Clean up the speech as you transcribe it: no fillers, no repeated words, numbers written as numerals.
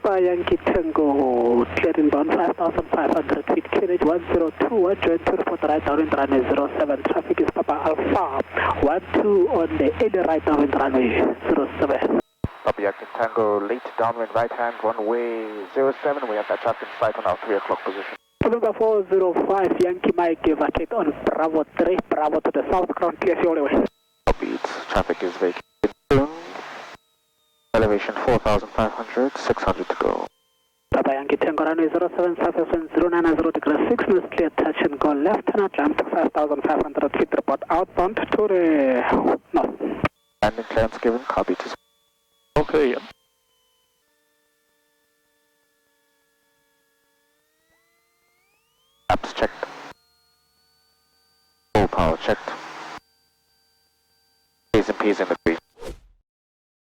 Papa Yankee Tango, clearing bound 5,500 feet, QNH 102, join to report right downwind runway 07. Traffic is Papa Alpha 12 on the end right downwind runway 07. Papa Yankee Tango, late downwind right hand, runway 07. We have that traffic in sight on our 3 o'clock position. November 405, Yankee Mike, vacate on Bravo 3, Bravo to the south, ground clear all the way. Copy, traffic is vacated. Elevation 4,500, 600 to go. Papa Yankee Tango, runway 07, surface wind 090 degrees 6, minutes clear, touch and go left, and climb to 5,500 feet, report outbound to the north. Landing clearance given, copy to... Okay. Apps checked. Full power checked. P's and P's in the